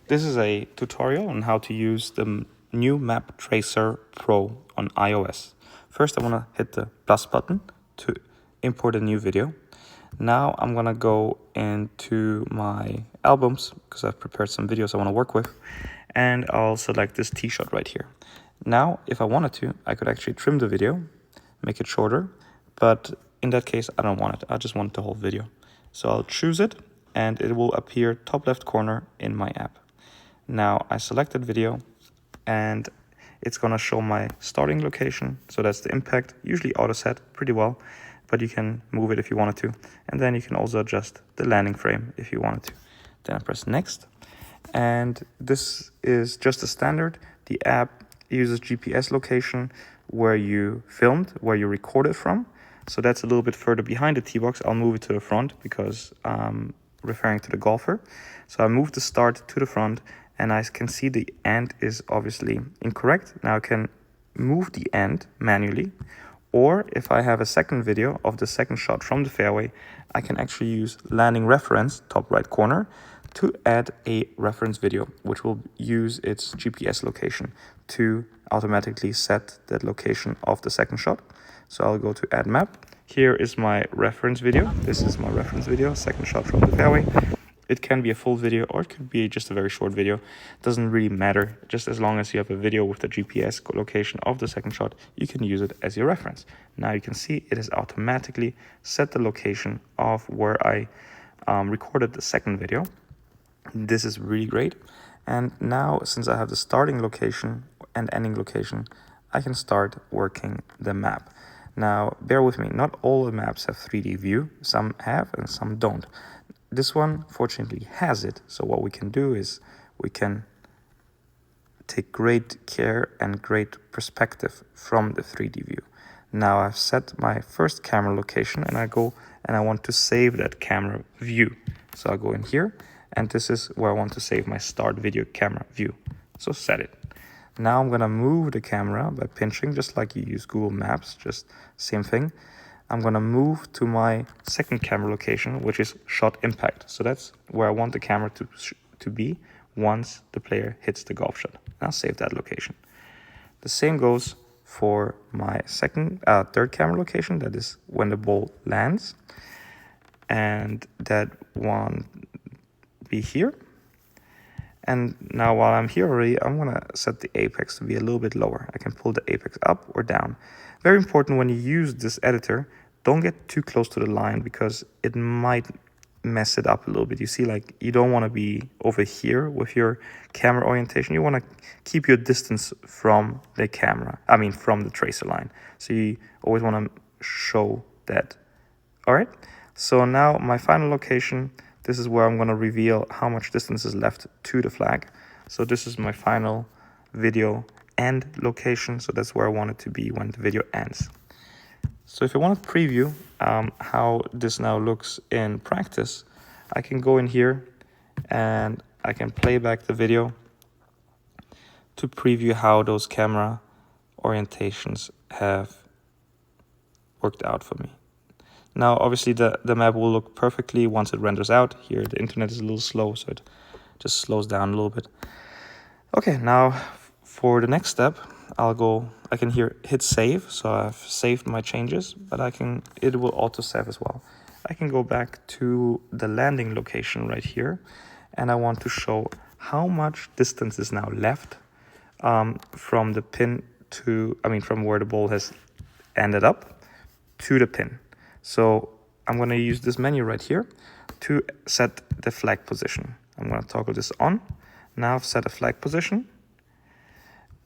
This is a tutorial on how to use the new Map Tracer Pro on iOS. First, I want to hit the plus button to import a new video. Now I'm going to go into my albums because I've prepared some videos I want to work with, and I'll select this T-shot right here. Now, if I wanted to, I could actually trim the video, make it shorter, but in that case, I don't want it. I just want the whole video. So I'll choose it, and it will appear top left corner in my app. Now I selected video, and it's gonna show my starting location. So that's the impact, usually auto set pretty well, but you can move it if you wanted to. And then you can also adjust the landing frame if you wanted to. Then I press next. And this is just a standard. The app uses GPS location where you filmed, where you recorded from. So that's a little bit further behind the T-box. I'll move it to the front because referring to the golfer. So I move the start to the front, and I can see the end is obviously incorrect. Now I can move the end manually, or if I have a second video of the second shot from the fairway, I can actually use landing reference, top right corner, to add a reference video, which will use its GPS location to automatically set the location of the second shot. So I'll go to add map. Here is my reference video. This is my reference video, second shot from the fairway. It can be a full video or it could be just a very short video. Doesn't really matter. Just as long as you have a video with the GPS location of the second shot, you can use it as your reference. Now you can see it has automatically set the location of where I recorded the second video. This is really great. And now, since I have the starting location and ending location, I can start working the map. Now, bear with me, not all the maps have 3D view. Some have and some don't. This one, fortunately, has it. So what we can do is we can take great care and great perspective from the 3D view. Now I've set my first camera location, and I go and I want to save that camera view. So I'll go in here, and this is where I want to save my start video camera view. So set it. Now I'm gonna move the camera by pinching, just like you use Google Maps, just same thing. I'm gonna move to my second camera location, which is shot impact. So that's where I want the camera to be once the player hits the golf shot. I'll save that location. The same goes for my third camera location, that is when the ball lands. And that one be here. And now while I'm here already, I'm gonna set the apex to be a little bit lower. I can pull the apex up or down. Very important when you use this editor, don't get too close to the line because it might mess it up a little bit. You see, like, you don't want to be over here with your camera orientation. You want to keep your distance from the camera, from the tracer line. So you always want to show that. All right, so now my final location, this is where I'm going to reveal how much distance is left to the flag. So this is my final video end location. So that's where I want it to be when the video ends. So if I want to preview how this now looks in practice, I can go in here and I can play back the video to preview how those camera orientations have worked out for me. Now, obviously, the map will look perfectly once it renders out. Here, the internet is a little slow, so it just slows down a little bit. Okay, now for the next step, I can hit save, so I've saved my changes, but it will auto save as well. I can go back to the landing location right here, and I want to show how much distance is now left from the pin from where the ball has ended up to the pin. So I'm going to use this menu right here to set the flag position. I'm going to toggle this on. Now I've set a flag position.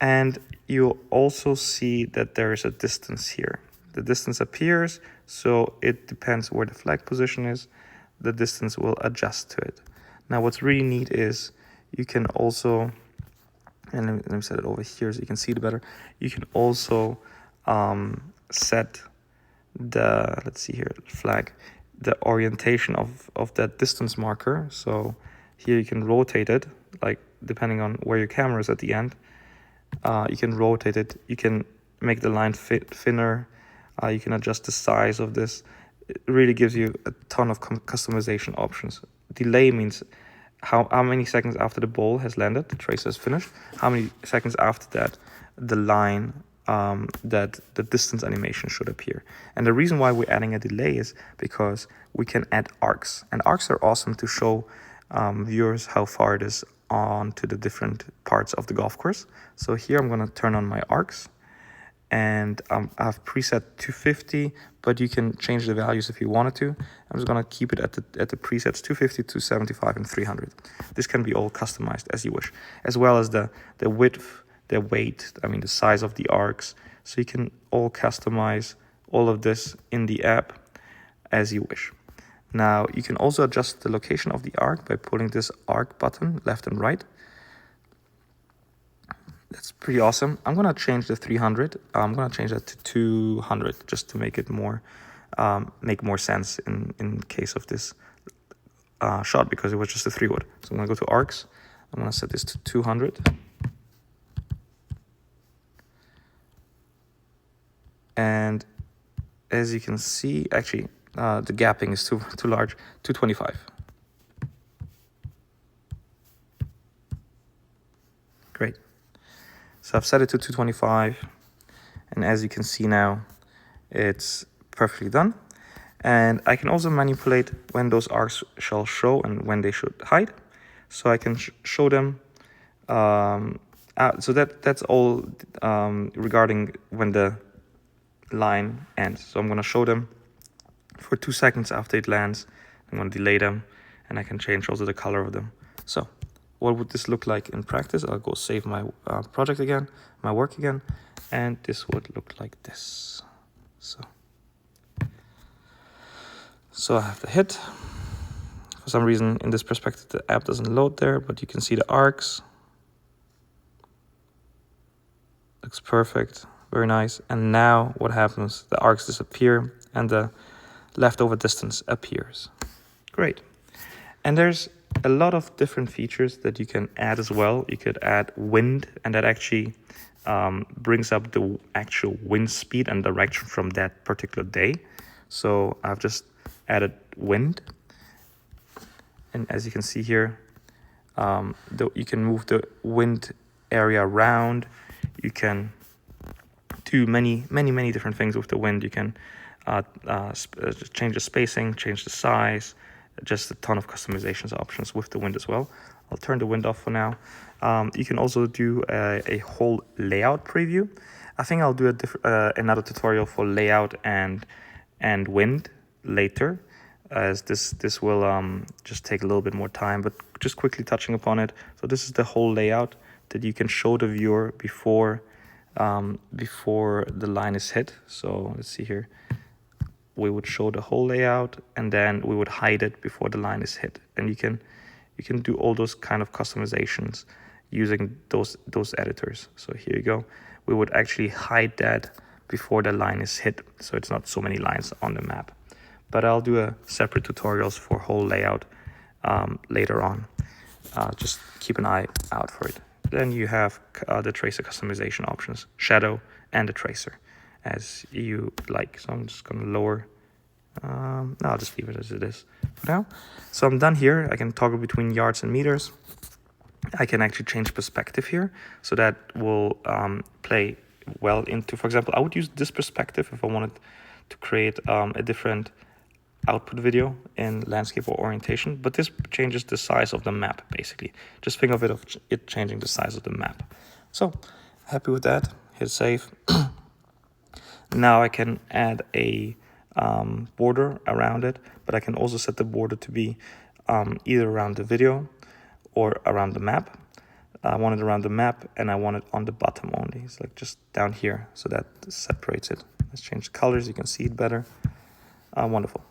And you'll also see that there is a distance here. The distance appears, so it depends where the flag position is. The distance will adjust to it. Now what's really neat is you can also, and let me set it over here so you can see it better. You can also set the, let's see here, flag, the orientation of that distance marker. So here you can rotate it, like depending on where your camera is at the end. You can rotate it, you can make the line thinner, you can adjust the size of this. It really gives you a ton of customization options. Delay means how many seconds after the ball has landed, the tracer is finished, how many seconds after that the line, that the distance animation should appear. And the reason why we're adding a delay is because we can add arcs. And arcs are awesome to show viewers how far it is on to the different parts of the golf course. So here I'm going to turn on my arcs. And I've preset 250, but you can change the values if you wanted to. I'm just gonna keep it at the presets 250, 275, and 300. This can be all customized as you wish, as well as the width, the weight, I mean the size of the arcs. So you can all customize all of this in the app as you wish. Now you can also adjust the location of the arc by pulling this arc button left and right. That's pretty awesome. I'm gonna change the 300. I'm gonna change that to 200 just to make it more, make more sense in case of this shot, because it was just a 3-wood. So I'm gonna go to arcs. I'm gonna set this to 200. And as you can see, actually, the gapping is too large. 225. Great. So I've set it to 225, and as you can see now, it's perfectly done. And I can also manipulate when those arcs shall show and when they should hide. So I can show them, so that's all regarding when the line ends. So I'm gonna show them for 2 seconds after it lands. I'm gonna delay them, and I can change also the color of them. So what would this look like in practice? I'll go save my project again, my work again, and this would look like this. So I have the hit. For some reason, in this perspective, the app doesn't load there, but you can see the arcs. Looks perfect, very nice. And now what happens? The arcs disappear and the leftover distance appears. Great. And there's a lot of different features that you can add as well. You could add wind, and that actually brings up the actual wind speed and direction from that particular day. So I've just added wind. And as you can see here, you can move the wind area around. You can do many different things with the wind. You can change the spacing, change the size, just a ton of customizations options with the wind as well. I'll turn the wind off for now. You can also do a whole layout preview. I think I'll do another tutorial for layout and wind later, as this will just take a little bit more time, but just quickly touching upon it. So this is the whole layout that you can show the viewer before the line is hit. So let's see here. We would show the whole layout, and then we would hide it before the line is hit. And you can do all those kind of customizations using those editors. So here you go. We would actually hide that before the line is hit, so it's not so many lines on the map. But I'll do a separate tutorials for whole layout later on. Just keep an eye out for it. Then you have the tracer customization options, shadow and the tracer, as you like. So I'm just gonna lower, no, I'll just leave it as it is for now. So I'm done here. I can toggle between yards and meters. I can actually change perspective here, so that will play well into, for example, I would use this perspective if I wanted to create a different output video in landscape or orientation, but this changes the size of the map, basically. Just think of it changing the size of the map. So happy with that, hit save. Now I can add a border around it, but I can also set the border to be either around the video or around the map. I want it around the map, and I want it on the bottom only. It's like just down here, so that separates it. Let's change the colors, you can see it better. Wonderful.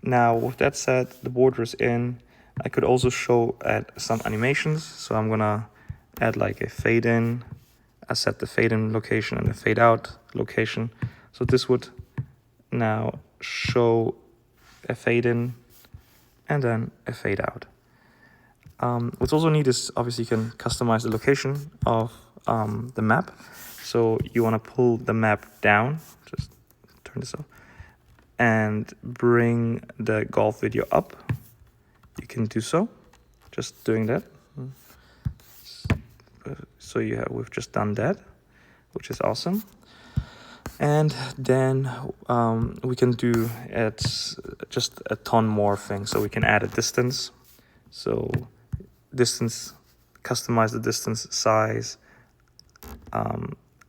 Now, with that said, the border is in. I could also show some animations. So I'm gonna add like a fade in. I set the fade in location and the fade out location. So this would now show a fade in and then a fade out. What's also neat is obviously you can customize the location of the map. So you want to pull the map down, just turn this off, and bring the golf video up. You can do so. just doing that. So we've just done that, which is awesome. And then we can do just a ton more things. So we can add a distance. So distance, customize the distance, size,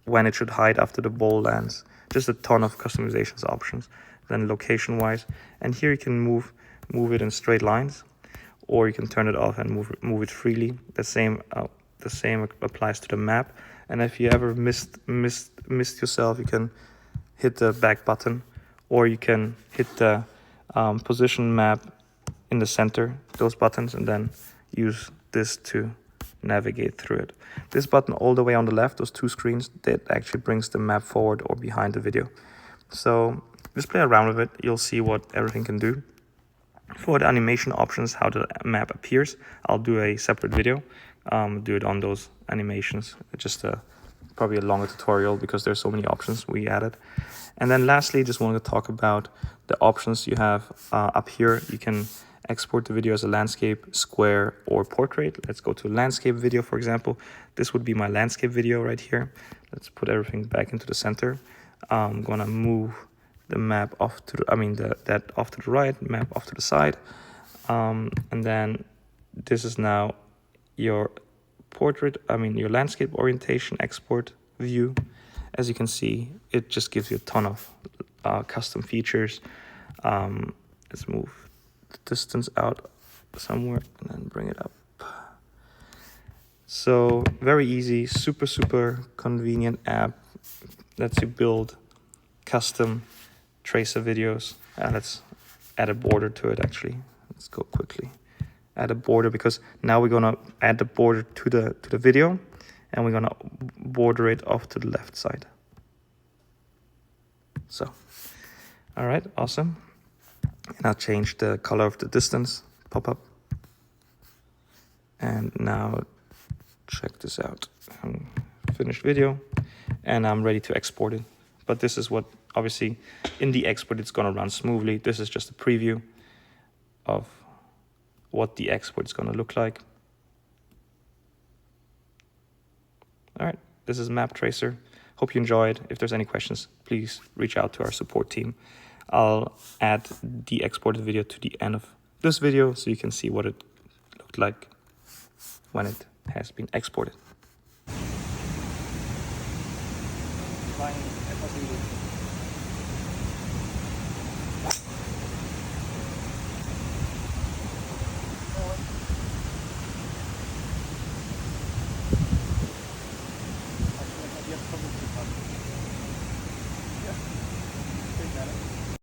when it should hide after the ball lands. Just a ton of customizations options. Then location wise, and here you can move it in straight lines, or you can turn it off and move it freely. The same applies to the map. And if you ever missed yourself, you can hit the back button, or you can hit the position map in the center, those buttons, and then use this to navigate through it. This button all the way on the left, those two screens, that actually brings the map forward or behind the video. So just play around with it. You'll see what everything can do. For the animation options, how the map appears, I'll do a separate video. Do it on those animations. Just probably a longer tutorial because there's so many options we added. And then lastly, just wanted to talk about the options you have up here. You can export the video as a landscape, square, or portrait. Let's go to landscape video, for example. This would be my landscape video right here. Let's put everything back into the center. I'm gonna move the map off to the, that off to the right, map off to the side. And then this is now your portrait, your landscape orientation export view. As you can see, it just gives you a ton of custom features. Let's move the distance out somewhere and then bring it up. So very easy, super convenient app. Lets you build custom tracer videos. Let's add a border to it actually. Let's go quickly. Add a border, because now we're gonna add the border to the video, and we're gonna border it off to the left side. So, all right, awesome. And I'll change the color of the distance pop-up. And now check this out. Finished video, and I'm ready to export it. But this is what, obviously, in the export, it's gonna run smoothly. This is just a preview of what the export is gonna look like. All right, this is Map Tracer. Hope you enjoyed. If there's any questions, please reach out to our support team. I'll add the exported video to the end of this video so you can see what it looked like when it has been exported.